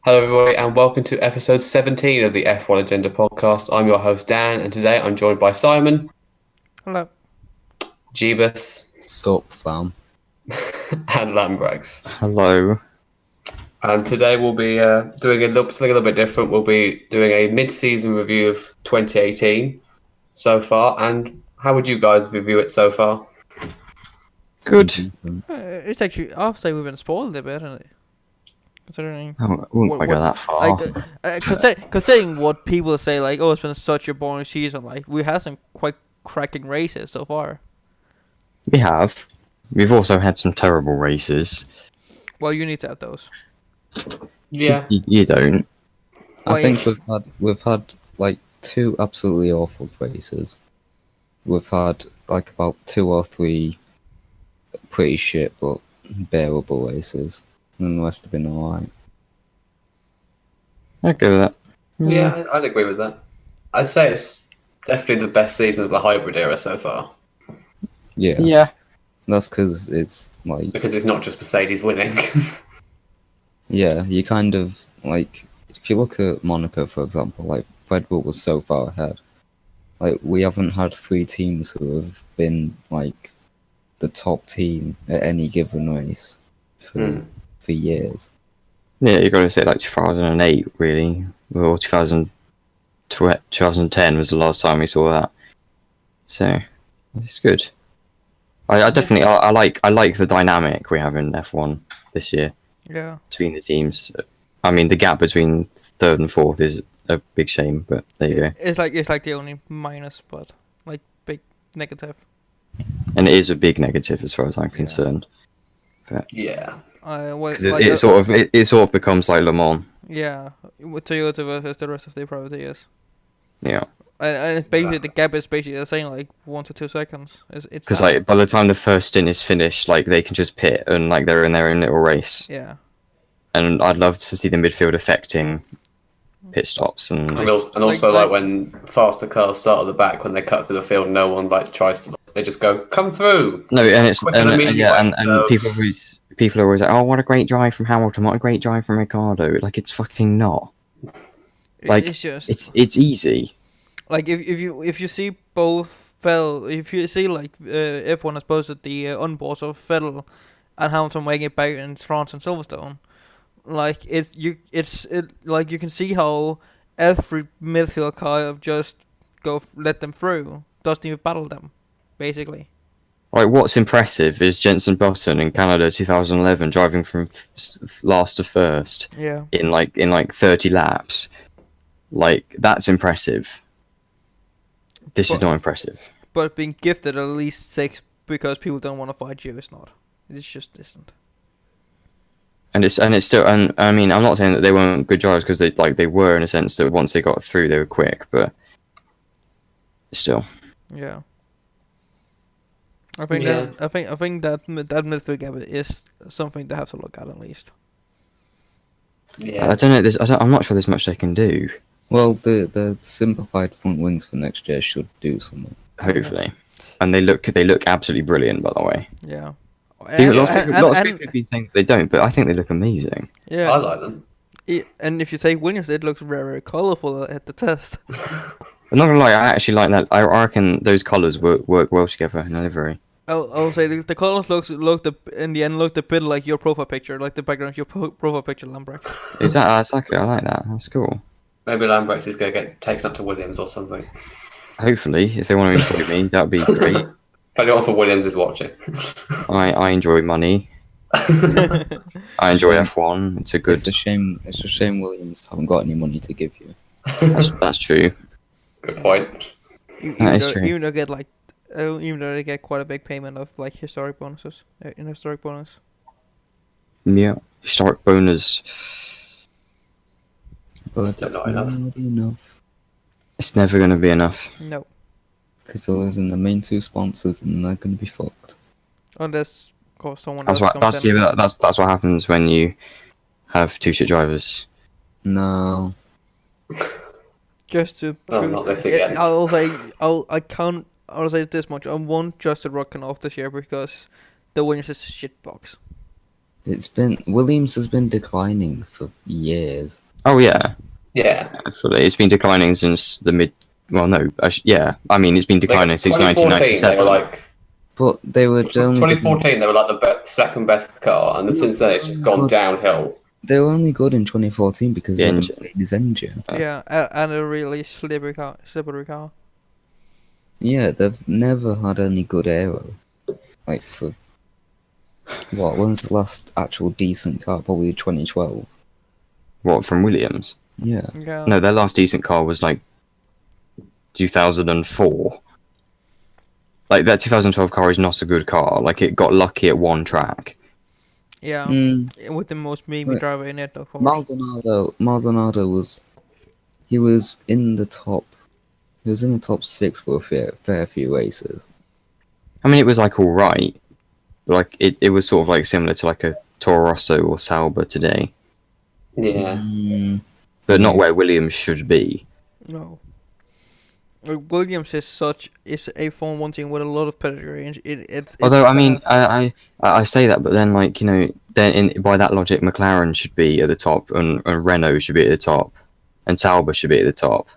Hello, everybody, and welcome to episode 17 of the F1 Agenda podcast. I'm your host, Dan, and today I'm joined by Simon, Hello. Jeebus, Sup, fam? and Lambrax. Hello. And today we'll be doing something a little bit different. We'll be doing a mid-season review of 2018 so far. And how would you guys review it so far? Good. It's actually, I'll say we've been spoiled a bit, isn't it? Considering I wouldn't quite go that far. considering what people say, like, oh, it's been such a boring season. Like, we had some quite cracking races so far. We have. We've also had some terrible races. Well, you need to have those. Yeah. You don't. I think we've had like two absolutely awful races. We've had like about two or three pretty shit but bearable races, and the rest have been alright. I'd go with that. Yeah, I'd agree with that. I'd say it's definitely the best season of the hybrid era so far. Yeah, Yeah. that's because it's like, Because it's not just Mercedes winning. yeah, you kind of like, if you look at Monaco, for example, like Red Bull was so far ahead. Like, we haven't had three teams who have been like the top team at any given race for years. Yeah, you got to say like 2008, really. Or 2010 was the last time we saw that. So, it's good. I definitely I like the dynamic we have in F1 this year Yeah. between the teams. I mean, the gap between third and fourth is a big shame, but there you go. It's like the only minus, but like big negative. And it is a big negative as far as I'm concerned. Yeah. Because it sort of becomes like Le Mans. Yeah, with Toyota versus the rest of the privateers. Yeah. And it's basically, the gap is basically the same, like 1 to 2 seconds. It's Because like by the time the first stint is finished, like they can just pit and like they're in their own little race. Yeah. And I'd love to see the midfield affecting pit stops and Also, when faster cars start at the back, when they cut through the field, no one tries to. They just go, "Come through!" no, and it's Quicker than me, and so- people are always like, "Oh, what a great drive from Hamilton! What a great drive from Ricciardo!" Like it's fucking not. Like it's just it's easy. like if you see both Vettel, if you see like F1 has posted the onboards of Vettel and Hamilton making it back in France and Silverstone, like like you can see how every midfield car just let them through, doesn't even battle them, basically. Like what's impressive is Jenson Button in Canada 2011 driving from last to first Yeah. in like 30 laps. Like that's impressive. This is not impressive. But being gifted at least 6 because people don't want to fight you is not. It's just isn't. And it's still, and I mean, I'm not saying that they weren't good drivers because they were in a sense that once they got through they were quick, but still. Yeah. I think that midfield gap is something they have to look at least. Yeah. I don't know. I'm not sure there's much they can do. Well, the simplified front wings for next year should do something. Hopefully, and they look absolutely brilliant. By the way, Yeah. lots of people have been saying they don't, but I think they look amazing. Yeah. I like them. And if you take Williams, it looks very, very colourful at the test. I'm not gonna lie, I actually like that. I reckon those colours work well together in a livery. I'll say the colours in the end looked a bit like your profile picture, like the background of your profile picture, Lambrecht. Exactly, I like that. That's cool. Maybe Lambrax is going to get taken up to Williams or something. Hopefully, if they want to employ me, that'd be great. If anyone for Williams is watching. I enjoy money. I enjoy F1. It's a good. It's a shame Williams haven't got any money to give you. That's true. Good point. That is true. Even though they get quite a big payment of like historic bonuses, historic bonus. Yeah, historic bonus. But Still it's not not enough. enough. It's never going to be enough. No, Because they're losing the main two sponsors and they're going to be fucked. unless of course someone That's else what. comes in. That's what happens when you have two shit drivers. No. Just to Oh, prove, not this again. I'll say this much: I won't just the Rock off this year because the Williams is a shit box. Williams has been declining for years. Oh yeah, Yeah. absolutely. It's been declining since the mid. Well, no, yeah. I mean, it's been declining since 2014, they were 1997. like But they were only good. 2014, they were like the second best car, and then No, since then they're it's just only gone good. downhill. They were only good in 2014 because The of the engine. Mercedes engine. Yeah, and a really slippery car. Yeah, they've never had any good aero. Like for when was the last actual decent car? Probably 2012. What, from Williams? Yeah. Yeah. No, their last decent car was like 2004. Like that 2012 car is not a good car. Like it got lucky at one track. Yeah. Mm, With the most meme Right. driver in it, of course. Maldonado was in the top. He was in the top 6 for a fair few races. I mean, it was like all right. Like it was sort of like similar to like a Toro Rosso or Sauber today, Yeah. Mm, but not Yeah. where Williams should be. No. Williams is a Formula 1 team with a lot of pedigree. And it's Although I mean, sad. I say that, but then like then by that logic, McLaren should be at the top, and Renault should be at the top, and Sauber should be at the top,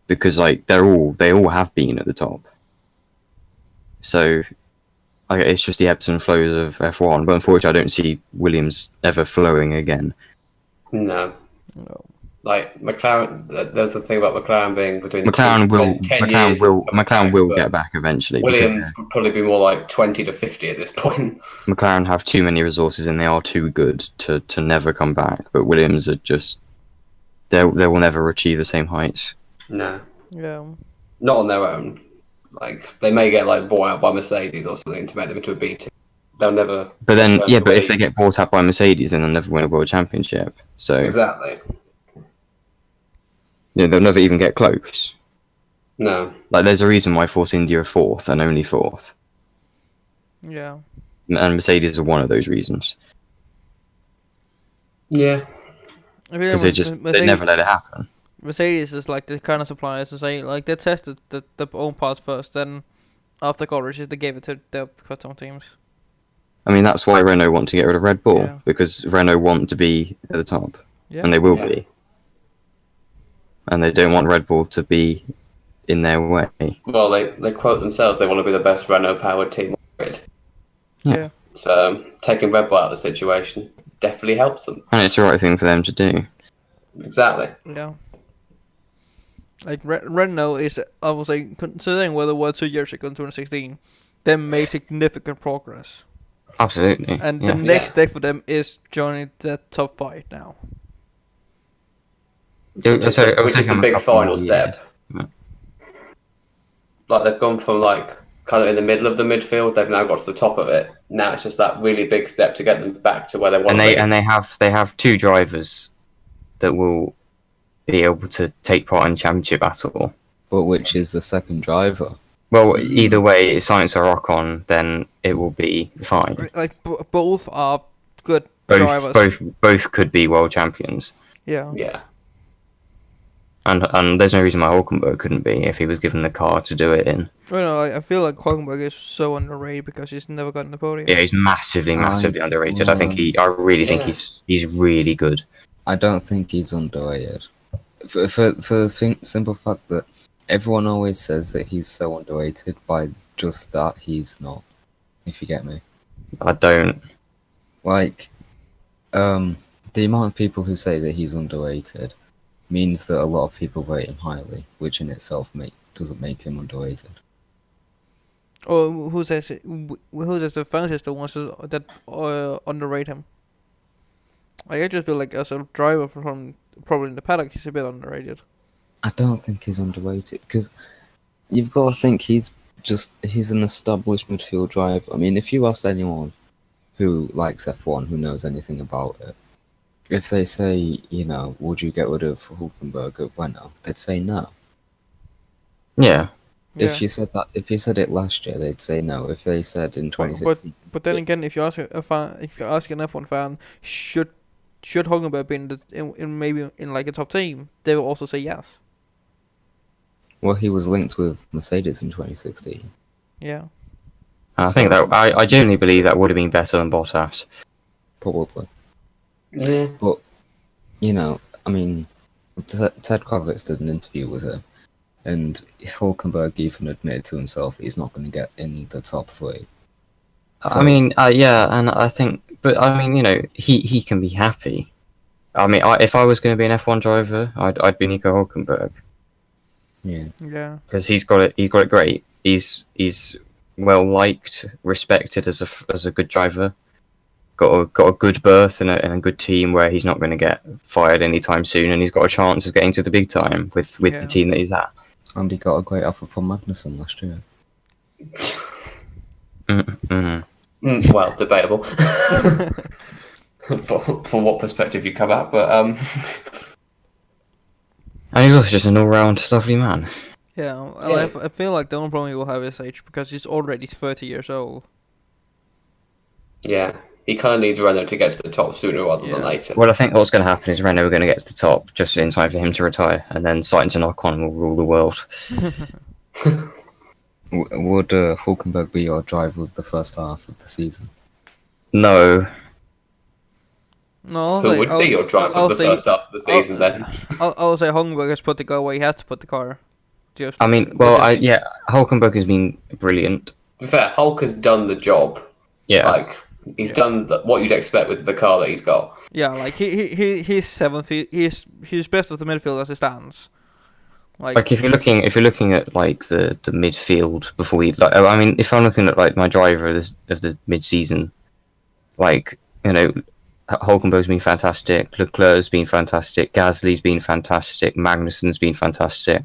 because like they all have been at the top. So, it's just the ebbs and flows of F1. But unfortunately, I don't see Williams ever flowing again. No. No. Like McLaren, there's the thing about McLaren being between McLaren will 10 years. McLaren will but get back eventually. Williams Because would probably be more like 20 to 50 at this point. McLaren have too many resources and they are too good to never come back. But Williams are just they will never achieve the same heights. No, Yeah. not on their own. Like they may get like bought out by Mercedes or something to make them into a B team. They'll never. But then, return yeah, to but a if they league. get bought out by Mercedes, then they'll never win a world championship. So Exactly. they'll never even get close. No. Like, there's a reason why Force India are fourth and only fourth, Yeah. and Mercedes are one of those reasons Yeah. because they never let it happen. Mercedes is like the kind of suppliers to say like they tested the own parts first, then after college they gave it to the custom teams. I mean, that's why Renault want to get rid of Red Bull, Yeah. because Renault want to be at the top, Yeah. and they will Yeah. be, and they don't want Red Bull to be in their way. Well, they quote themselves. They want to be the best Renault-powered team on the grid. Yeah. So taking Red Bull out of the situation definitely helps them. And it's the right thing for them to do. Exactly. Yeah. Like Renault is, I would say, considering where they were 2 years ago in 2016, they made significant progress. Absolutely. And yeah. the next step for them is joining the top 5 now. Which is the big final step. Yeah. Like they've gone from like kind of in the middle of the midfield, they've now got to the top of it. Now it's just that really big step to get them back to where they want And to be. they have two drivers that will be able to take part in championship battle. But which is the second driver? Well, either way, if Science or Ocon, then it will be fine. Like both are good drivers. Both could be world champions, Yeah. Yeah. and there's no reason why Hulkenberg couldn't be if he was given the car to do it in. I know. I feel like Hulkenberg is so underrated because he's never gotten the podium. Yeah, he's massively underrated. I really think he's really good. I don't think he's underrated. For the simple fact that everyone always says that he's so underrated, by just that he's not. If you get me. I don't. Like, the amount of people who say that he's underrated means that a lot of people rate him highly, which in itself doesn't make him underrated. Or who says it? Who says the fan system wants to that underrate him? Like, I just feel like as a driver from probably in the paddock, he's a bit underrated. I don't think he's underrated because you've got to think he's an established midfield driver. I mean, if you ask anyone who likes F1, who knows anything about it, if they say, would you get rid of Hulkenberg at Renault, they'd say no. Yeah. If you said it last year, they'd say no. If they said in 2016, but then again, if you ask a fan, if you ask an F1 fan, should Hulkenberg be in maybe in like a top team, they will also say yes. well, he was linked with Mercedes in 2016. Yeah. I think that I genuinely believe that would have been better than Bottas. Probably. Yeah. But, you know, I mean, Ted Kravitz did an interview with her, and Hulkenberg even admitted to himself he's not going to get in the top 3. So, I mean, yeah, and I think, but I mean, he can be happy. I mean, if I was going to be an F1 driver, I'd be Nico Hulkenberg. yeah. Yeah. Because he's got it great. He's well liked, respected as a good driver. Got a good berth and a good team where he's not going to get fired anytime soon, and he's got a chance of getting to the big time with the team that he's at. And he got a great offer from Magnussen last year. Well, debatable. for what perspective you come at, but And he's also just an all-round lovely man. Yeah, well, I feel like the only problem he will have is age, because he's already 30 years old. yeah, he kind of needs Renault to get to the top sooner rather than later. Well, I think what's going to happen is Renault are going to get to the top just in time for him to retire, and then Sainz and Ocon will rule the world. Would Hulkenberg be your driver of the first half of the season? No. No, Who would be your driver of the first half of the season then? I'll say Hulkenberg has put the car where he has to put the car. Just I mean, well, Hulkenberg has been brilliant. To be fair, Hulk has done the job. Yeah. Like, he's done what you'd expect with the car that he's got. Yeah, like he's seventh. He's best of the midfield as it stands. Like if you're looking at like the midfield before we I mean, if I'm looking at like my driver of the mid-season, like, Hulkenberg's been fantastic, Leclerc's been fantastic, Gasly's been fantastic, Magnussen's been fantastic.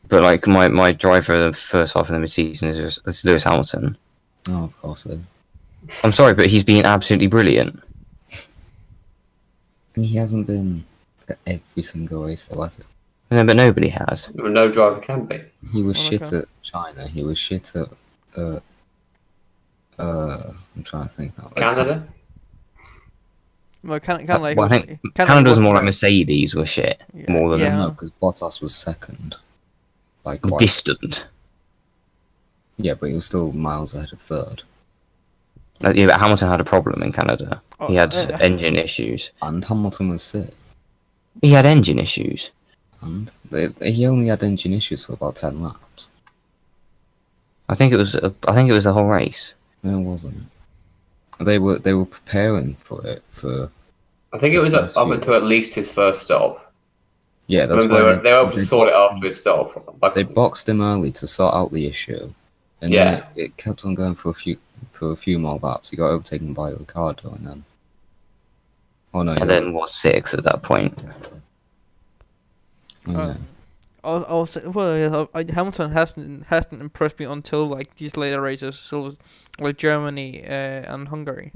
But like my driver of the first half of the mid-season is Lewis Hamilton. Oh, of course. I'm sorry, but he's been absolutely brilliant. And he hasn't been at every single race, though, has he? No, but nobody has. No driver can be. He was shit at China. He was shit at. I'm trying to think now. Canada? Well, I think Canada was more like Mercedes was shit more than No, because Bottas was second. Like distant. Yeah, but he was still miles ahead of third. Yeah, but Hamilton had a problem in Canada. He had engine issues. And Hamilton was sixth. He had engine issues. And he only had engine issues for about 10 laps. I think it was the whole race. No, it wasn't. They were preparing for it for. I think it was up until at least his first stop. Yeah, that's why they were able to sort it after him. his stop. They boxed him early to sort out the issue, and then it kept on going for a few more laps. He got overtaken by Ricardo, and then. Oh no! And then was sixth at that point. Yeah. I'll say, well, Hamilton hasn't impressed me until like these later races, so like Germany and Hungary.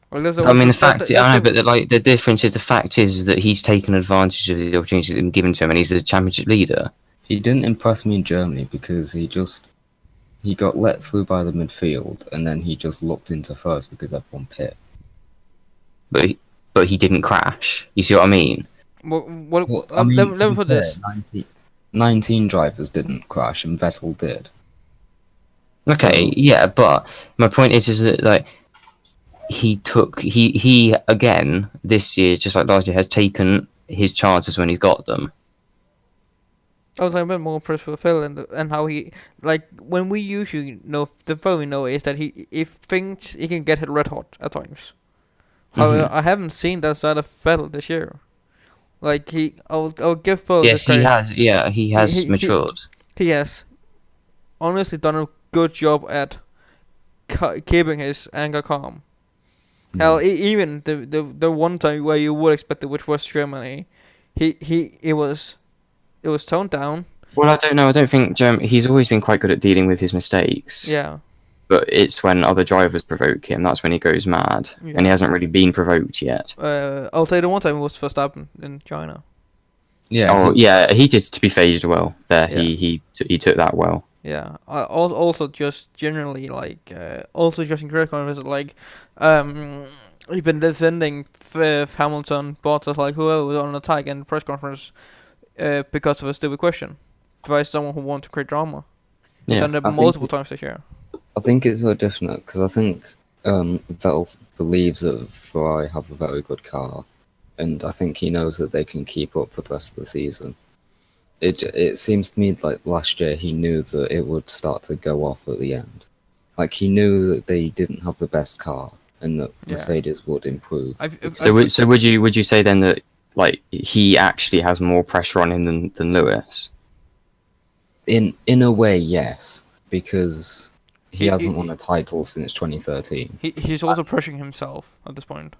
Well, I mean, the difference is the fact is that he's taken advantage of the opportunities that have been given to him, and he's the championship leader. He didn't impress me in Germany because he got let through by the midfield, and then he just looked into first because everyone pit. But he didn't crash. You see what I mean? Well, I mean, let me put this. 19 drivers didn't crash, and Vettel did. Okay, yeah, but my point is that like he again this year, just like last year, has taken his chances when he's got them. I was a bit more impressed with Phil and how he, like, when we usually know, the Phil we know is that he thinks he can get hit red hot at times. However, I haven't seen that side of Phil this year. Like, I'll give Phil Yes, the he credit. has. Yeah, he has matured. He has honestly done a good job at keeping his anger calm. Hell, even the one time where you would expect it, which was Germany, it was toned down. Well, I don't know. I don't think he's always been quite good at dealing with his mistakes. Yeah. But it's when other drivers provoke him, that's when he goes mad. Yeah. And he hasn't really been provoked yet. I'll say the one time it was Verstappen in China. Yeah. Oh, yeah, he did to be phased well there. Yeah. He took that well. Yeah. Also just generally, like, also just in critical visit, like, he's been defending Hamilton, Bottas, like, whoever was on attack in the press conference because of a stupid question by someone who wanted to create drama. They've Yeah. done it I think multiple times this year. I think it's very different because I think Vettel believes that Ferrari have a very good car, and I think he knows that they can keep up for the rest of the season. It seems to me like last year he knew that it would start to go off at the end. Like he knew that they didn't have the best car and that Yeah. Mercedes would improve. So would you say then that like he actually has more pressure on him than Lewis? In a way, yes, because he He- hasn't he- won a title since 2013. He's also pressuring himself at this point.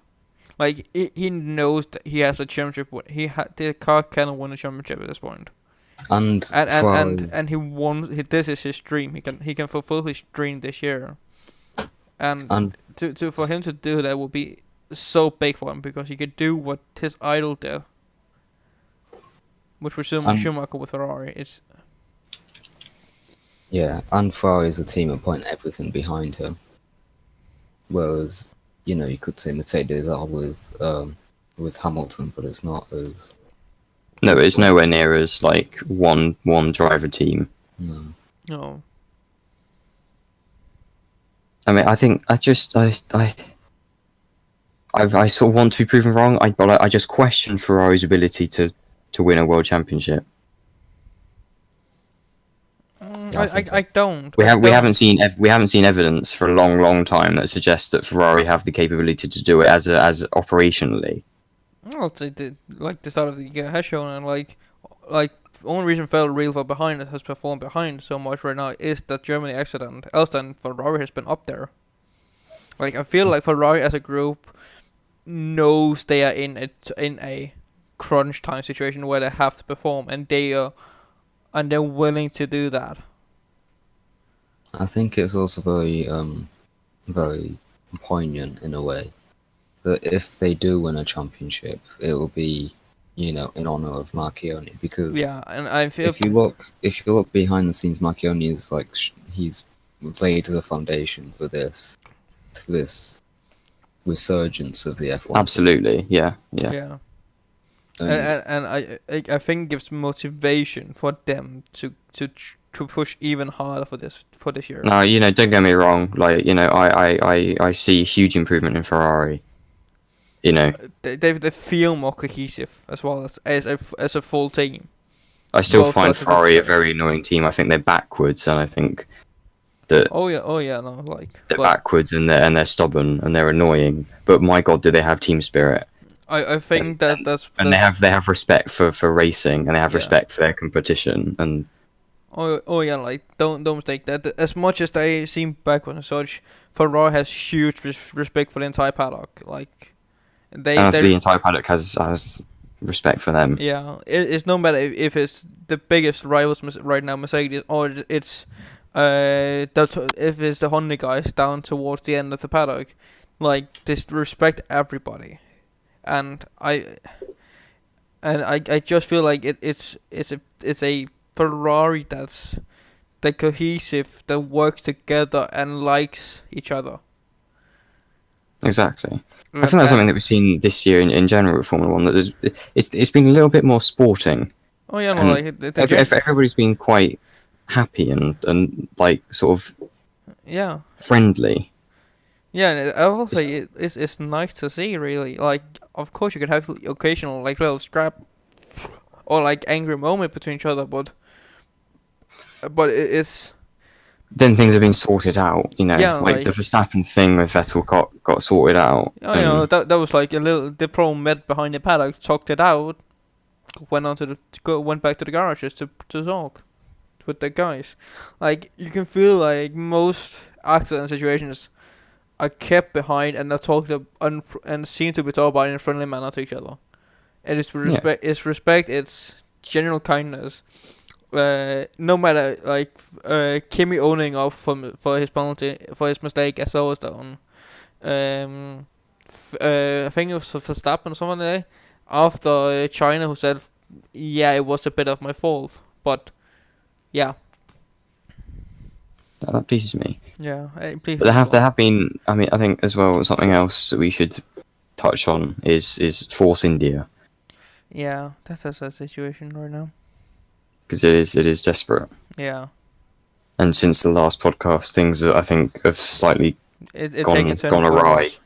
Like he knows that he has a championship. The car cannot win a championship at this point. And Ferrari, And he wants. This is his dream. He can fulfill his dream this year. And for him to do that would be so big for him because he could do what his idol did, which was Schumacher with Ferrari. It's yeah, and Ferrari is a team that point everything behind him. Whereas, you could say Mercedes are with Hamilton, but it's not as. No, it's nowhere near as like one driver team. No. no. I mean, I think I sort of want to be proven wrong. But I just question Ferrari's ability to win a world championship. I don't. We haven't seen evidence for a long time that suggests that Ferrari have the capability to do it as operationally. Well, the start of the year has shown, and like the only reason Vettel real far behind has performed behind so much right now is that Germany accident. Else than Ferrari has been up there. Like I feel like Ferrari as a group knows they are in a crunch time situation where they have to perform, and they're willing to do that. I think it's also very poignant in a way that if they do win a championship, it will be, in honor of Marchione because Yeah, and I feel if you look behind the scenes, Marchione is like he's laid the foundation for this resurgence of the F1. Absolutely, yeah. yeah. And I think it gives motivation for them to push even harder for this year. No, don't get me wrong. Like, I see huge improvement in Ferrari. They feel more cohesive as well as a full team. I still Both find sides of the Ferrari a debate. very annoying team. I think they're backwards, and I think that Oh yeah, no, like they're backwards and they're stubborn and they're annoying. But my God, do they have team spirit? I think that's And they have respect for racing, and they have Yeah. respect for their competition. And Oh yeah, like don't mistake that. As much as they seem backward and such, Ferrari has huge respect for the entire paddock. Like the entire paddock has respect for them. yeah, it's no matter if it's the biggest rivals right now, Mercedes, or it's if it's the Honda guys down towards the end of the paddock, like they respect everybody, and I just feel like it's a Ferrari that's cohesive, that works together and likes each other. Exactly. I think that's something that we've seen this year in general with Formula One. That it's been a little bit more sporting. Oh yeah, no, And like everybody's been quite happy and like sort of yeah. friendly. Yeah, and I will say it's nice to see, really. Like, of course, you can have occasional like little scrap or like angry moment between each other, but it's Then things have been sorted out. Yeah, like the Verstappen thing with Vettel got sorted out. that was like a little the problem met behind the paddock, talked it out, went back to the garages to talk with the guys. Like you can feel like most accident situations are kept behind and they're talked and seem to be talked about in a friendly manner to each other. And it's respect. It's respect. It's general kindness. No matter like Kimi owning up for his penalty for his mistake as always done. I think it was Verstappen or someone there after China who said, "Yeah, it was a bit of my fault, but yeah." That pleases me. Yeah, But there have been. I mean, I think as well something else that we should touch on is Force India, Yeah, that's a situation right now. because it is desperate. Yeah. and since the last podcast, things I think have slightly It's gone taken turn gone for the awry. worse.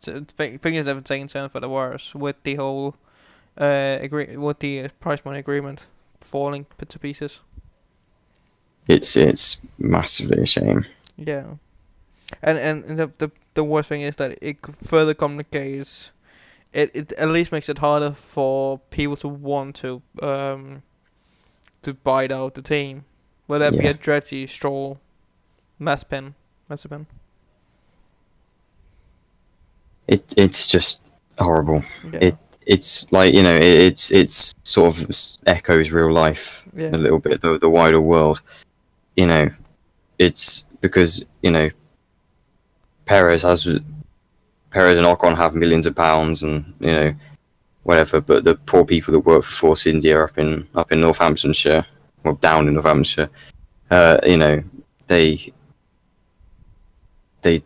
So things have taken turn for the worse with the whole with the prize money agreement falling to pieces. It's massively a shame. Yeah, and the worst thing is that it further complicates. It at least makes it harder for people to want to bite out the team, whether that be Yeah. a Andretti, Stroll, Mazepin. It's just horrible. Yeah. It's like, you know, it's sort of echoes real life Yeah. a little bit, the wider world. You know, it's because, you know, Perez and Ocon have millions of pounds and, you know, whatever, but the poor people that work for Force India up in Northamptonshire, well, down in Northamptonshire, you know, they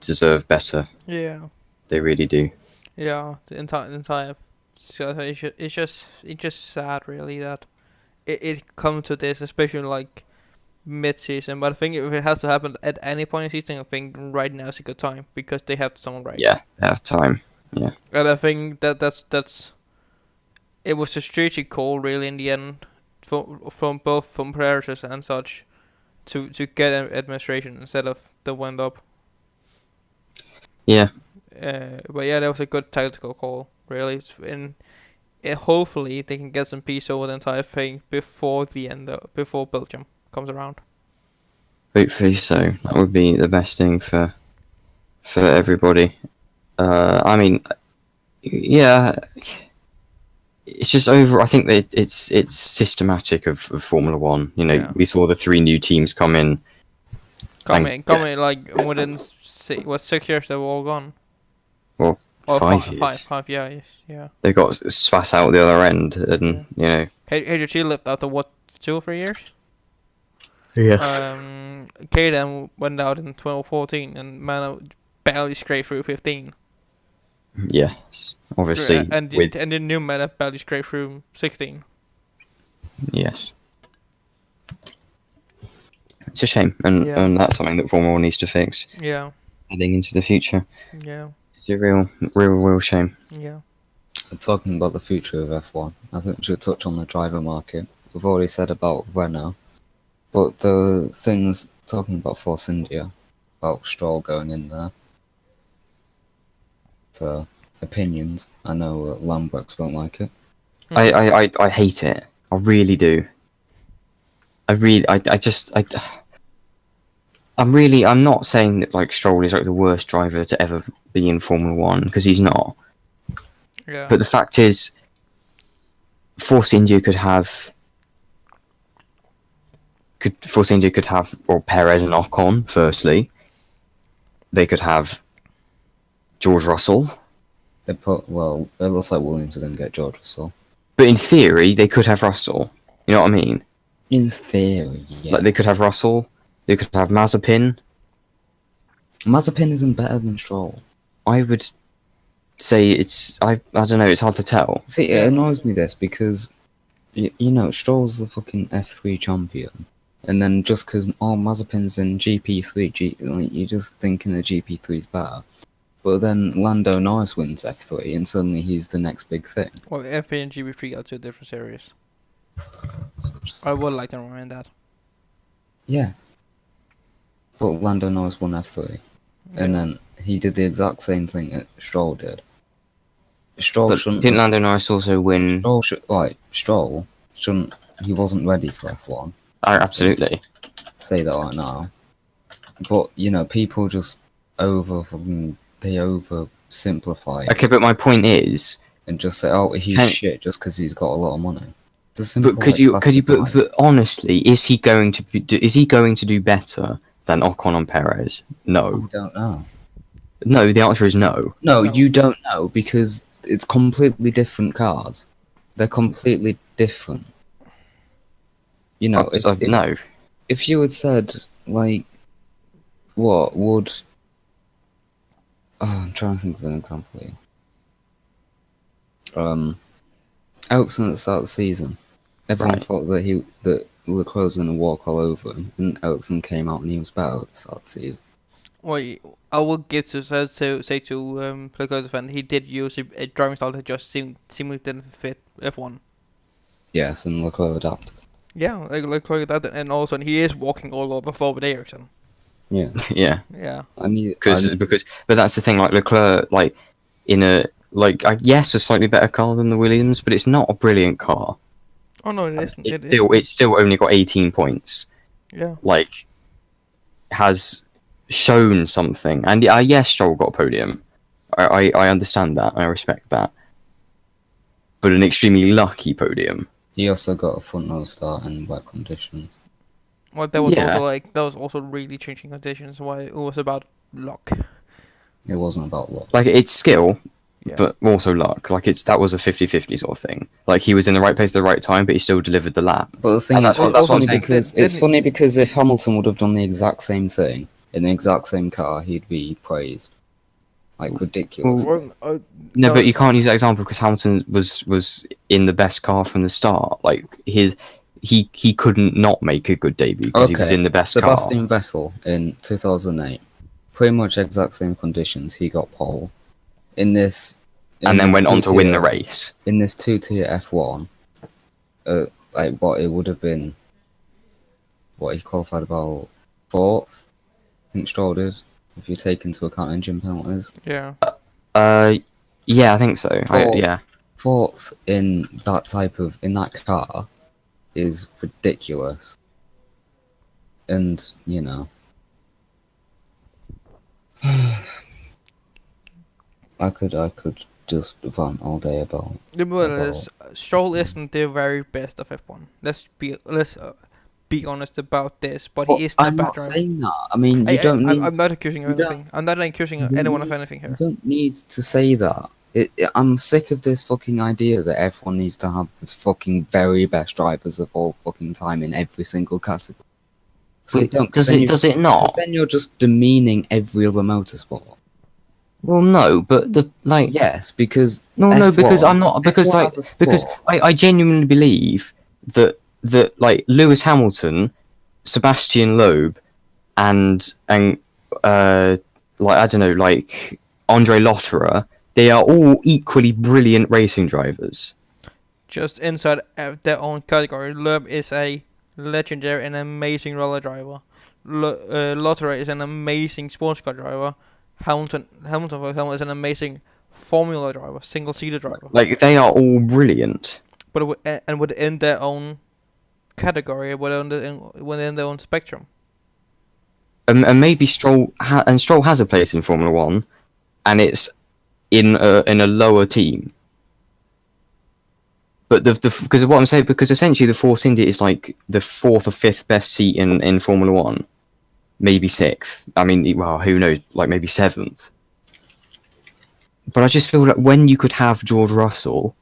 deserve better. Yeah. They really do. Yeah. The entire. So it's just sad, really, that it comes to this, especially like mid-season. But I think if it has to happen at any point in the season, I think right now is a good time because they have someone right. Yeah, they have time. Yeah. And I think that's it was a strategic call, really, in the end, from both Perez and such, to get an administration instead of the wind up. Yeah. But yeah, that was a good tactical call, really. Hopefully they can get some peace over the entire thing before before Belgium comes around. Hopefully so. That would be the best thing for everybody. I mean, yeah, it's just over. I think that it's systematic of Formula One. You know, Yeah. we saw the 3 new teams come in. Coming like within 6 years they were all gone. Well, Or 5 years. Five, yeah. They got spat out the other end, and you know. HRT lived after what, 2 or 3 years? Yes. K-Dem went out in 2014 and Mano barely scraped through 15. Yes. Obviously. And the new meta barely scraped through 16. Yes. It's a shame, and Yeah. and that's something that Formula One needs to fix Yeah, heading into the future. yeah, It's a real shame. yeah. Talking about the future of F1, I think we should touch on the driver market. We've already said about Renault, but the things talking about Force India, about Stroll going in there. So, opinions. I know Lambrex won't like it. I hate it. I really do. I'm not saying that like Stroll is like the worst driver to ever be in Formula One, because he's not. Yeah. But the fact is, Force India could have well, Perez and Ocon. Firstly, they could have George Russell. It looks like Williams are going to get George Russell. But in theory, they could have Russell. You know what I mean? In theory, yeah. Like they could have Russell. They could have Mazepin. Mazepin isn't better than Stroll. I would say it's. I don't know. It's hard to tell. See, it annoys me this because, you know, Stroll's the fucking F3 champion. And then just because, Mazepin's in GP3, like, you're just thinking the GP3's better. But then Lando Norris wins F3 and suddenly he's the next big thing. Well, F3 and GB3 are 2 different series. I would like to remind that. Yeah. But Lando Norris won F3. And then he did the exact same thing that Stroll did. Stroll shouldn't... Didn't Lando Norris also win? Stroll shouldn't... He wasn't ready for F1. Absolutely. Say that right now. But, you know, people just they oversimplify Okay, but my point is, and just say, "Oh, he's shit," just because he's got a lot of money. But but honestly, is he going to do better than Ocon and Perez? No. I don't know. No, the answer is no. No, you don't know because it's completely different cars. They're completely different. You know, no. If you had said like, what would? Oh, I'm trying to think of an example here. Ericsson at the start of the season, everyone thought that Leclerc's going to walk all over him, and Ericsson came out and he was better at the start of the season. Well, I will give to Leclerc's defense. He did use a driving style that just seemingly didn't fit F1. Yes, and Leclerc adapted. Yeah, Leclerc that, and also he is walking all over forward Ericsson. Yeah. Yeah. Yeah. But that's the thing. Like Leclerc, like in a yes, a slightly better car than the Williams, but it's not a brilliant car. Oh no, it isn't. It's still only got 18 points. Yeah. Like, has shown something, and yes, Stroll got a podium. I understand that. I respect that. But an extremely lucky podium. He also got a front row start in wet conditions. Well, that was also really changing conditions. Why it was about luck. It wasn't about luck. Like, it's skill, Yeah. but also luck. Like, that was a 50-50 sort of thing. Like, he was in the right place at the right time, but he still delivered the lap. But the thing And is, that's what I'm saying. it's funny because if Hamilton would have done the exact same thing in the exact same car, he'd be praised. Like, ridiculous. No, but you can't use that example because Hamilton was in the best car from the start. Like, he couldn't not make a good debut because he was in the best Sebastian Vettel in 2008, pretty much exact same conditions, he got pole. And then went on to win the race. In this two-tier F1, like what it would have been, what he qualified about 4th, I think Stroll did, if you take into account engine penalties. Yeah. Yeah, I think so. Yeah. 4th in that car is ridiculous. And, you know, I could just rant all day about. Stroll isn't the very best of F1. Let's be honest about this. But he is. I'm not saying that. I mean, you don't need. I'm not accusing anything. I'm not accusing anyone of anything here. You don't need to say that. I'm sick of this fucking idea that everyone needs to have the fucking very best drivers of all fucking time in every single category. So Does it not? Then you're just demeaning every other motorsport. Well, no, but yes, because because I'm not because I genuinely believe that Lewis Hamilton, Sebastian Loeb, and I don't know, like Andre Lotterer, they are all equally brilliant racing drivers. Just inside their own category, Loeb is a legendary and amazing roller driver. Lotterer is an amazing sports car driver. Hamilton, for example, is an amazing Formula driver, single-seater driver. Like, they are all brilliant. But within their own category, within their own spectrum. And maybe Stroll has a place in Formula 1, and it's in a lower team. But because of what I'm saying, because essentially the Force India is like the 4th or 5th best seat in Formula 1. Maybe 6th. I mean, well, who knows? Like, maybe 7th. But I just feel like when you could have George Russell,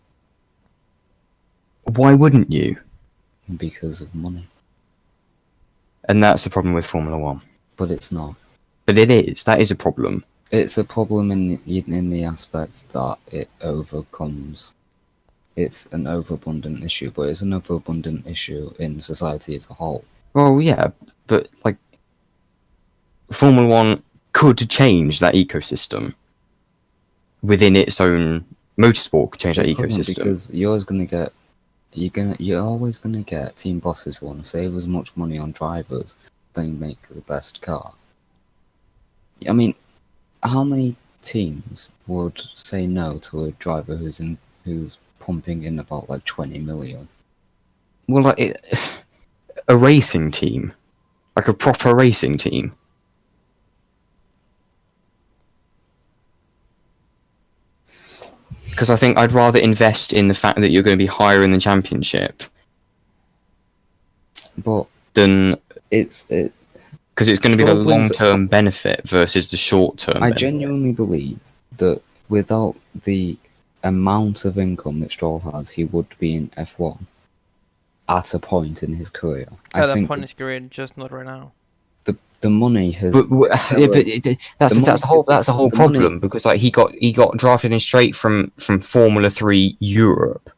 why wouldn't you? Because of money. And that's the problem with Formula 1. But it's not. But it is. That is a problem. It's a problem in the aspect that it overcomes. It's an overabundant issue, but it's an overabundant issue in society as a whole. Well, yeah, but, like, Formula 1 could change that ecosystem within its own motorsport. Could change that ecosystem because you're always gonna get team bosses who want to save as much money on drivers than make the best car. I mean, how many teams would say no to a driver who's pumping in about like 20 million? Well, like a racing team, like a proper racing team. Because I think I'd rather invest in the fact that you're going to be higher in the championship, but than because it's going to be the long-term benefit versus the short-term. I genuinely believe that without the amount of income that Stroll has, he would be in F1 at a point in his career. At a point in his career, just not right now. The money has. That's the whole problem because like he got drafted in straight from Formula 3 Europe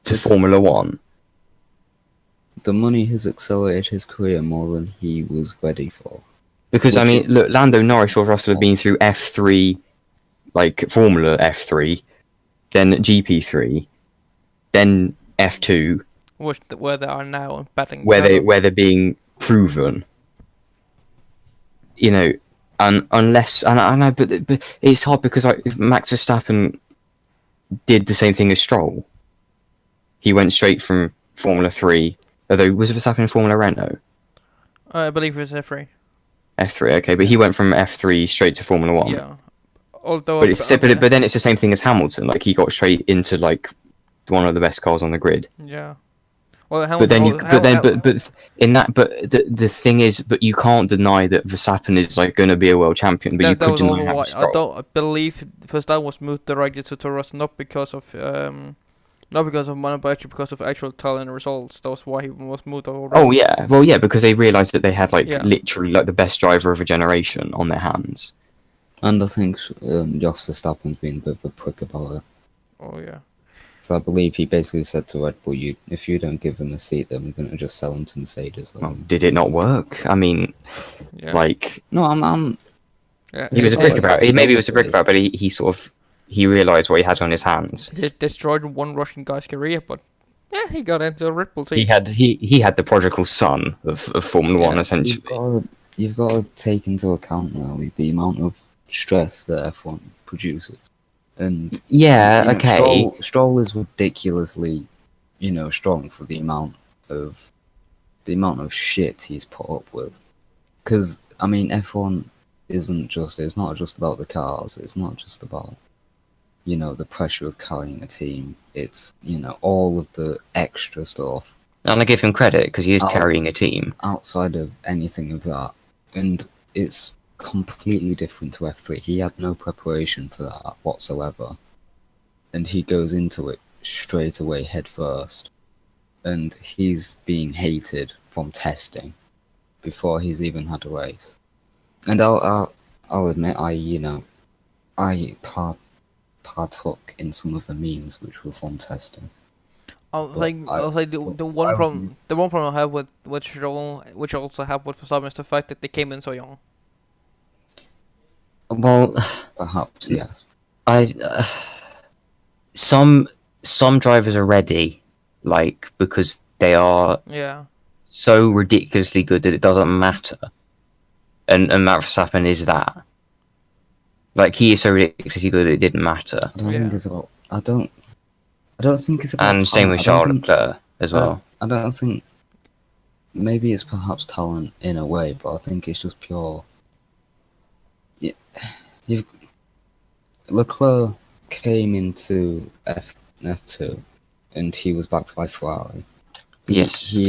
to Formula 1. the money has accelerated his career more than he was ready for. Because I Which mean, it- look, Lando Norris, George Russell have been through F3, like Formula F3, then GP3, then F2, where they are now batting where they're being proven. You know, and unless and I know, but it's hard because if Max Verstappen did the same thing as Stroll. He went straight from Formula 3, although was Verstappen in Formula Renault? I believe it was F3. F3, okay, but he went from F3 straight to Formula 1. Yeah. Although, But but then it's the same thing as Hamilton. Like he got straight into like one of the best cars on the grid. yeah. Well, But then Hamilton, but in that the thing is, but you can't deny that Verstappen is like going to be a world champion. But you that could was deny also having why Stroll. I believe Verstappen was moved directly to Torres, not because of money, but actually because of actual talent and results. That was why he was moved over. Oh yeah, well yeah, because they realised that they had like Yeah. literally like the best driver of a generation on their hands. And I think Jos Verstappen's been a bit of a prick about it. Oh yeah. So I believe he basically said to Red Bull, if you don't give him a seat, then we're going to just sell him to Mercedes. Well, did it not work? I mean, Yeah. like No, I'm Yeah. he was a prick about it. Maybe he was a prick Supposedly. about it, but he sort of he realised what he had on his hands. He destroyed one Russian guy's career, but yeah, he got into a Red Bull team. He had the prodigal son of Formula One Yeah. essentially. You've got to take into account really the amount of stress that F1 produces, and Yeah, you know, okay. Stroll is ridiculously, strong for the amount of shit he's put up with. Because I mean, F1 it's not just about the cars. It's not just about the pressure of carrying a team. It's all of the extra stuff And I give him credit because he is Oh. carrying a team. outside of anything of that, and it's completely different to F3. He had no preparation for that whatsoever, and he goes into it straight away head first, and he's being hated from testing before he's even had a race. And I'll admit, I partook in some of the memes which were from testing. I'll But say, I- I'll say the but one I was- problem, I have with Stroll, which I also have with Verstappen, is the fact that they came in so young. Well, Perhaps, yes. I some drivers are ready, like because they are Yeah. so ridiculously good that it doesn't matter. And Matt Verstappen is that. Like he is so ridiculously good that it didn't matter. I don't Yeah. think it's about. I don't think it's about. And same talent. with I don't Charles think- Leclerc as well. I don't think. Maybe it's perhaps talent in a way, but I think it's just pure. Leclerc came into F2, and he was backed by Ferrari. Yes. He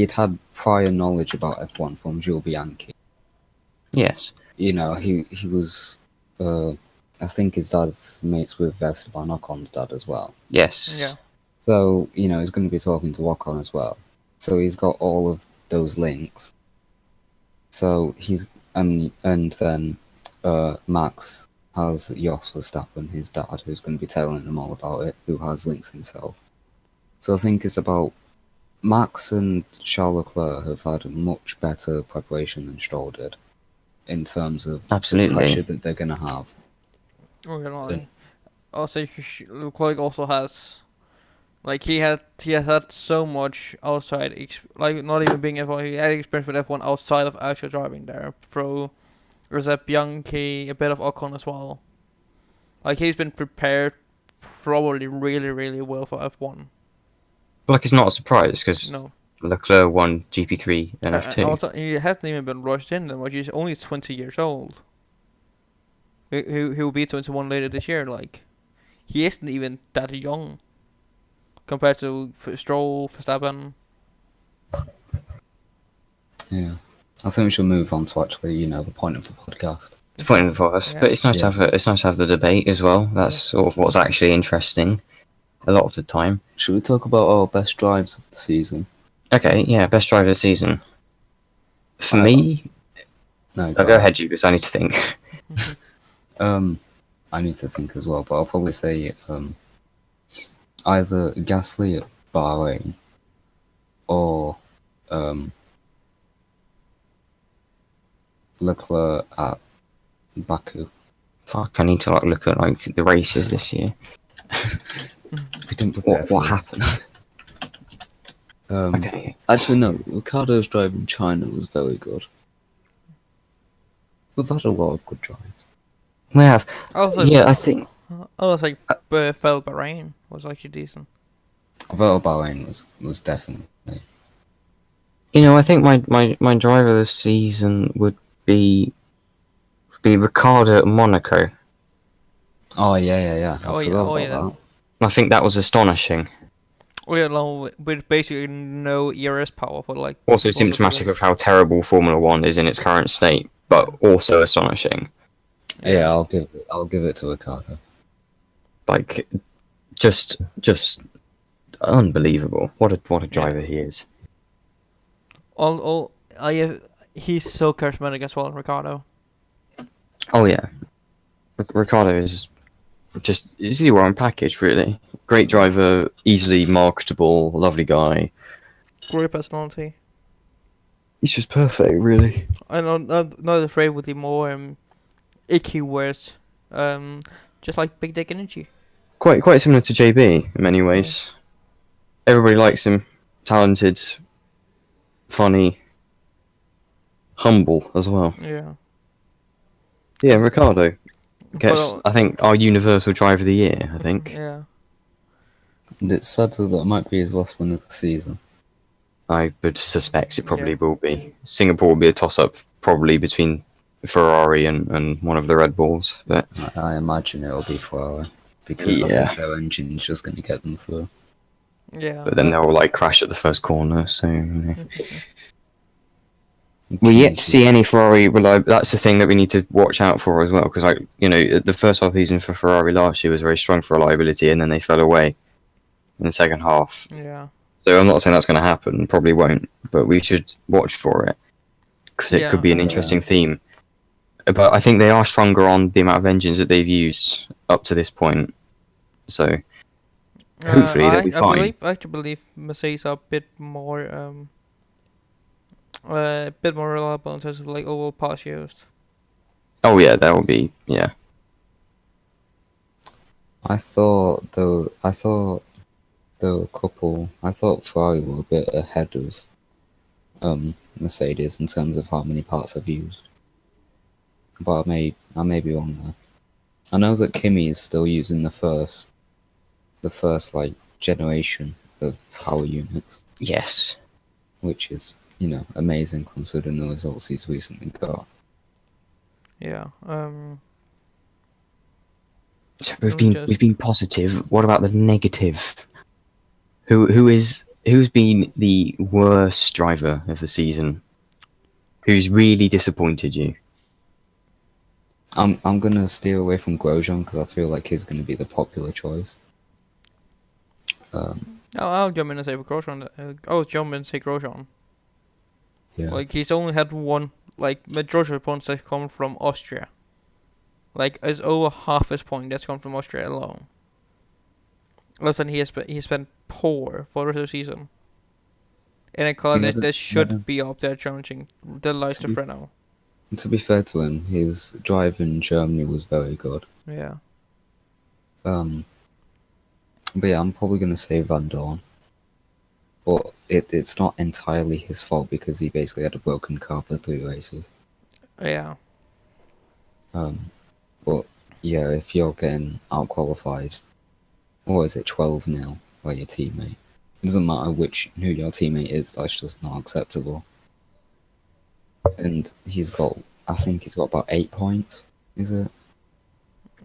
had had prior knowledge about F1 from Jules Bianchi. Yes. He was. I think his dad's mates with Esteban Ocon's dad as well. Yes. Yeah. So, he's going to be talking to Ocon as well. So he's got all of those links. So he's and then Max has Jos Verstappen, his dad, who's going to be telling him all about it, who has links himself. So I think it's about Max and Charles Leclerc have had a much better preparation than Stroll did in terms of Absolutely. the pressure that they're going to have. Also, Leclerc also has, like, he has had so much outside, like, not even being F1, he had experience with F1 outside of actual driving there. There's a Bianchi, a bit of Ocon as well. Like, he's been prepared probably really, really well for F1. Like it's not a surprise because No. Leclerc won GP3 and And F2. also, he hasn't even been rushed in, which he's only 20 years old. He'll be 21 later this year, like. He isn't even that young compared to Stroll, Verstappen. Yeah. I think we should move on to actually, the point of the podcast. It's pointing for us, Yeah. but it's nice Yeah. to have the debate as well. That's sort of what's actually interesting a lot of the time. Should we talk about our best drives of the season? Okay, yeah, best driver of the season. For I- me, No, go ahead, you, because I need to think. I need to think as well, but I'll probably say either Gasly at Bahrain or Leclerc at Baku. Fuck, I need to look at the races this year. We didn't prepare for What this. happened? Okay. Actually, no. Ricardo's drive in China was very good. We've had a lot of good drives. We have. Also, Yeah, I think. Fell Bahrain was actually decent. Although Bahrain was definitely. I think my driver this season would be Ricardo at Monaco. Oh yeah. I Oh, yeah, forgot oh, about yeah. that. I think that was astonishing. No, with basically no ERS power for like. Also most of symptomatic the- of how terrible Formula One is in its current state, but also astonishing. Yeah, I'll give it to Ricardo. Like, just unbelievable. What a driver he is. He's so charismatic as well, Ricardo. Oh yeah, Ricardo is just the one package really. Great driver, easily marketable, lovely guy. Great personality. He's just perfect, really. I'm not afraid with the more icky words, just like big dick energy. Quite similar to JB in many ways. Everybody likes him. Talented, funny, humble as well. Yeah. Yeah, Ricardo gets, But, I think, our universal driver of the year. I think. Yeah. And it's sad that that might be his last win of the season. I would suspect it probably will be. Singapore will be a toss-up, probably between Ferrari and one of the Red Bulls. But I imagine it'll be Ferrari because I Yeah. think their engine's just going to get them through. Yeah. but then they'll crash at the first corner. So we're yet to see any Ferrari reliable. That's the thing that we need to watch out for as well, because the first half of the season for Ferrari last year was very strong for reliability, and then they fell away in the second half. Yeah. So I'm not saying that's going to happen, probably won't, but we should watch for it because it could be an interesting theme. But I think they are stronger on the amount of engines that they've used up to this point. So hopefully they'll be fine. I actually believe Mercedes are a bit more reliable in terms of like overall parts used. Oh yeah, that will be I thought Ferrari were a bit ahead of Mercedes in terms of how many parts they've used. But I may be wrong there. I know that Kimi is still using the first like generation of power units, Yes. which is, amazing considering the results he's recently got. Yeah. So Let me we've been positive. What about the negative? Who's been the worst driver of the season? Who's really disappointed you? I'm gonna steer away from Grosjean because I feel like he's gonna be the popular choice. I'll jump in and say Grosjean. I'll jump in and say Grosjean. Yeah. Like he's only had one. Like majority of points that come from Austria. Like it's over half his point that's come from Austria alone. Listen, he has been poor for the rest of the season. In a car that should be up there challenging the likes of Renault. To be fair to him, his drive in Germany was very good. Yeah. But yeah, I'm probably gonna say Van Dorn. But it's not entirely his fault because he basically had a broken car for 3 races. Yeah. But yeah, if you're getting out qualified, what is it, 12-0 by your teammate? It doesn't matter who your teammate is. That's just not acceptable. And I think he's got about 8 points. Is it?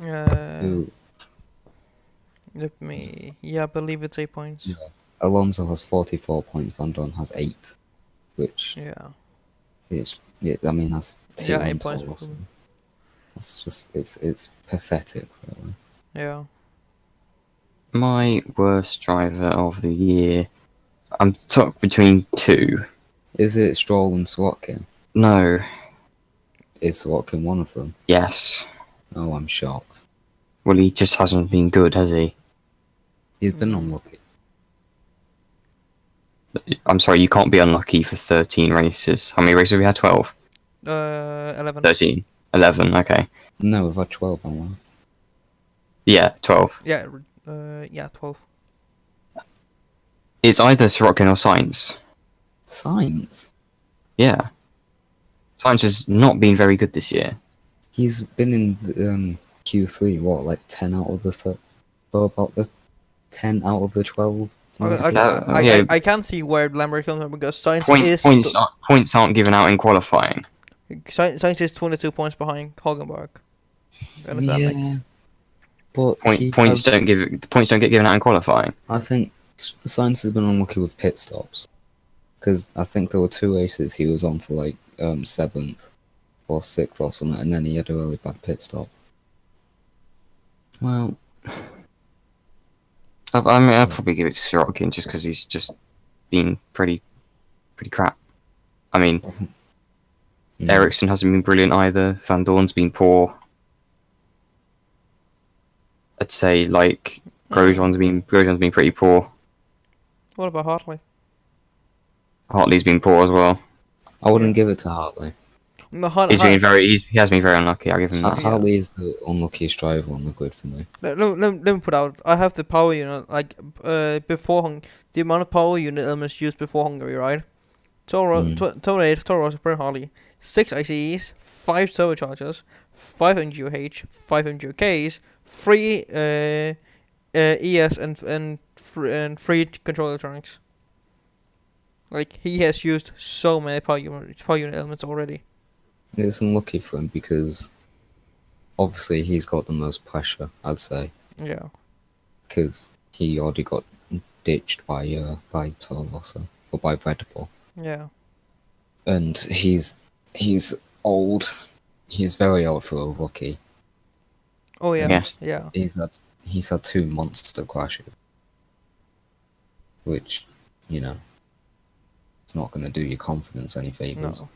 I believe it's 8 points. Yeah. Alonso has 44 points. Van Dorn has 8, which that's 2 8 on points. total. So that's just it's pathetic, really. Yeah. My worst driver of the year. I'm stuck between 2. Is it Stroll and Sawatkin? No. Is Sawatkin one of them? Yes. Oh, I'm shocked. Well, he just hasn't been good, has he? He's been unlucky. I'm sorry, you can't be unlucky for 13 races. How many races have we had? 12? 11. 13? 11, okay. No, we've had 12 on. Yeah, 12. Yeah, 12. It's either Sorokin or Sainz. Science. Yeah. Sainz has not been very good this year. He's been in Q3. What, like 10 out of the 12 out of the 10 out of the 12. Okay, yeah. I can see where Lamborghini comes from because Points aren't given out in qualifying. Science is 22 points behind Hulkenberg. Understand? Yeah, but Points don't get given out in qualifying. I think Science has been unlucky with pit stops, because I think there were 2 races he was on for like 7th or 6th or something, and then he had a really bad pit stop. Well, I mean, I'd probably give it to Sorokin just because he's just been pretty crap. I mean, Ericsson hasn't been brilliant either. Van Dorn's been poor. I'd say like Grosjean's been pretty poor. What about Hartley? Hartley's been poor as well. I wouldn't give it to Hartley. No, He has been very unlucky. I'll give him that. Hartley is the unluckiest driver on the grid for me. Let me put out. I have the power unit before the amount of power unit elements used before Hungary, right? Toro 8, Toro Rosso, Brent Hartley, 6 ICEs, 5 turbochargers, 5 MGOH, 5 MGOKs, 3 ES and 3 control electronics. Like, he has used so many power unit elements already. It's unlucky for him because obviously he's got the most pressure, I'd say. Yeah. Because he already got ditched by Toro Rosso, or by Red Bull. Yeah. And he's old. He's very old for a rookie. Oh yeah. Yes. Yeah. He's had 2 monster crashes, which, it's not going to do your confidence any favors. No.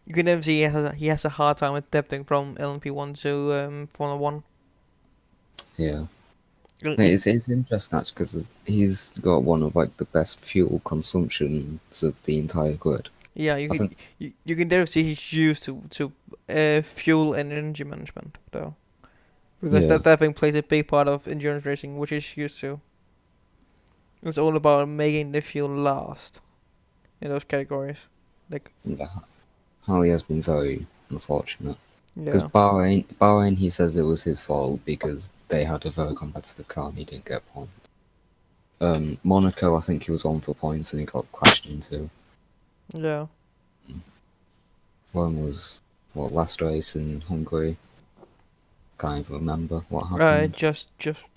You can never see he has a hard time adapting from LMP1 to Formula 1. Yeah. It's interesting actually because he's got one of like the best fuel consumptions of the entire grid. Yeah, you can definitely see he's used to fuel and energy management though, because that thing plays a big part of endurance racing, which he's used to. It's all about making the fuel last in those categories. Like Harley has been very unfortunate. Because yeah, Bahrain, he says it was his fault because they had a very competitive car and he didn't get points. Monaco, I think he was on for points and he got crashed into. yeah. One was, last race in Hungary? Can't even remember what happened. Just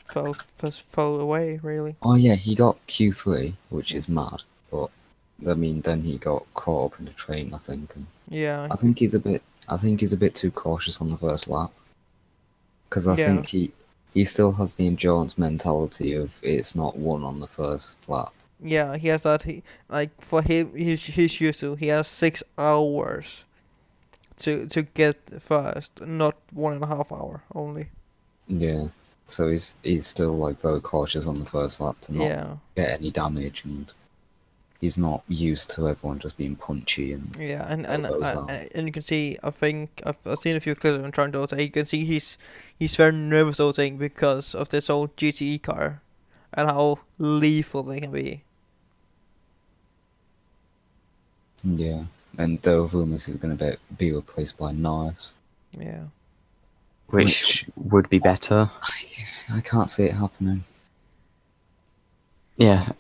fell away really. Oh yeah, he got Q3, which is mad. But I mean, then he got caught up in a train, I think. And Yeah. I think he's a bit too cautious on the first lap. Because I think he still has the endurance mentality of it's not won on the first lap. Yeah, he has that. For him, he's used to. He has 6 hours to get first, not 1.5 hour only. Yeah. So he's still like very cautious on the first lap to not get any damage, and he's not used to everyone just being punchy and and you can see. I think I've seen a few clips of him trying to auto. You can see he's very nervous autoing because of this old GTE car and how lethal they can be. Yeah, and there are rumours he's going to be replaced by Norris. Yeah. Which would be better. I can't see it happening. Yeah.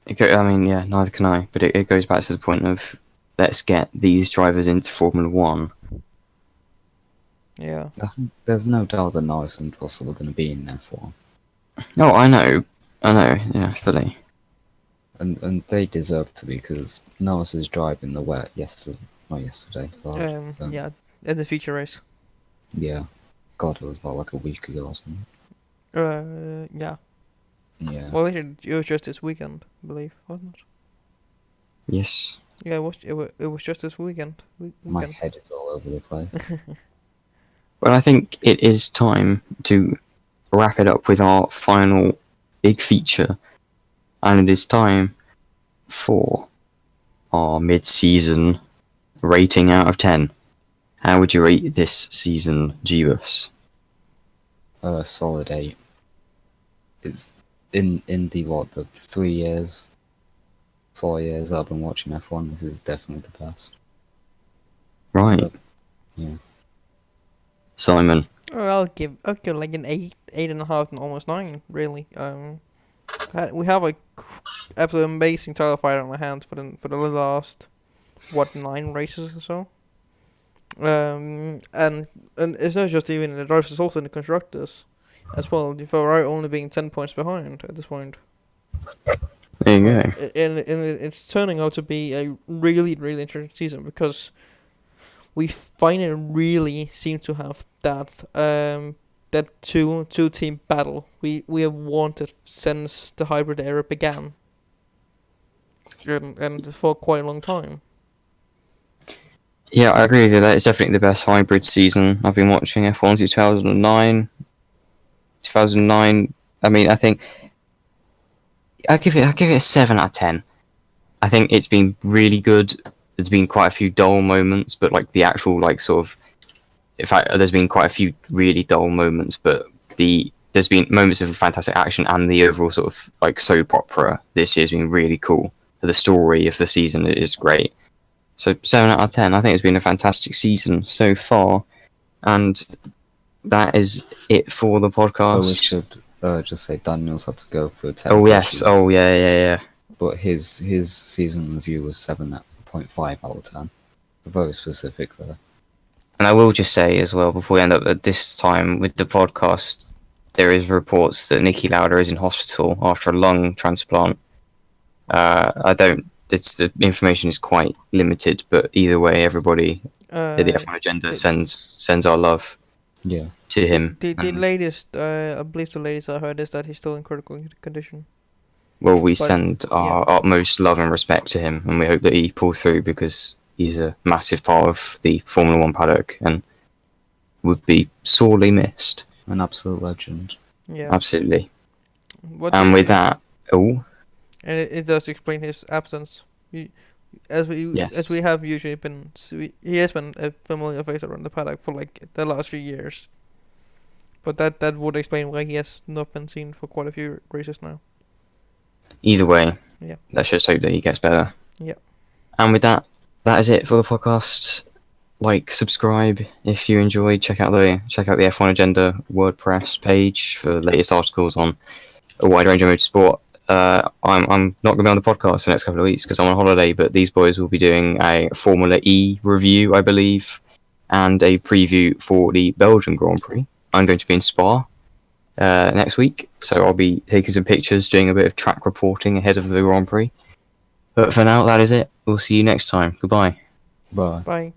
Neither can I. But it goes back to the point of let's get these drivers into Formula 1. Yeah. I think there's no doubt that Norris and Russell are going to be in F1. No, I know, yeah, fully. And they deserve to be because Norris is driving the wet not yesterday. God, yeah, in the feature race. Yeah. God, it was about like a week ago or something. Yeah. Yeah. Well, it was just this weekend, I believe, wasn't it? Yes. Yeah, it was just this weekend. My head is all over the place. Well, I think it is time to wrap it up with our final big feature, and it is time for our mid-season rating out of 10. How would you rate this season, Jeebus? Solid 8. It's in the 3 years, 4 years I've been watching F1. This is definitely the best. Right. But, yeah. Simon. I'll give like an 8.5, and almost 9. Really. We have a absolutely amazing title fight on our hands for the last 9 races or so. And it's not just even in the drivers, it's also in the constructors as well. The Ferrari only being 10 points behind at this point. There you go. And it's turning out to be a really, really interesting season because we finally really seem to have that two team battle we have wanted since the hybrid era began, and for quite a long time. Yeah, I agree with you. That it's definitely the best hybrid season. I've been watching F1 since 2009. 2009. I mean, I think I give it a 7 out of 10. I think it's been really good. There's been quite a few dull moments, but like the actual like sort of, in fact, there's been quite a few really dull moments, but there's been moments of fantastic action, and the overall sort of like soap opera this year's been really cool. The story of the season is great. So 7 out of 10. I think it's been a fantastic season so far, and that is it for the podcast. We should just say Daniel's had to go for 10. Oh yes. Oh yeah. But his season review was 7.5 out of 10. Very specific there. And I will just say as well, before we end up at this time with the podcast, there is reports that Niki Lauda is in hospital after a lung transplant. The information is quite limited, but either way, everybody at the F1 agenda sends our love to him. The latest, I believe the latest I heard is that he's still in critical condition. Well, we send our utmost love and respect to him, and we hope that he pulls through because he's a massive part of the Formula 1 paddock and would be sorely missed. An absolute legend. Yeah. Absolutely. With that, and it does explain his absence. As we have usually been, he has been a familiar face around the paddock for like the last few years. But that would explain why he has not been seen for quite a few races now. Either way, yeah. Let's just hope that he gets better. Yeah. And with that is it for the podcast. Like, subscribe if you enjoyed. Check out the F1 Agenda WordPress page for the latest articles on a wide range of motorsport. I'm not going to be on the podcast for the next couple of weeks because I'm on holiday, but these boys will be doing a Formula E review, I believe, and a preview for the Belgian Grand Prix. I'm going to be in Spa next week, so I'll be taking some pictures, doing a bit of track reporting ahead of the Grand Prix. But for now, that is it. We'll see you next time. Goodbye. Bye. Bye.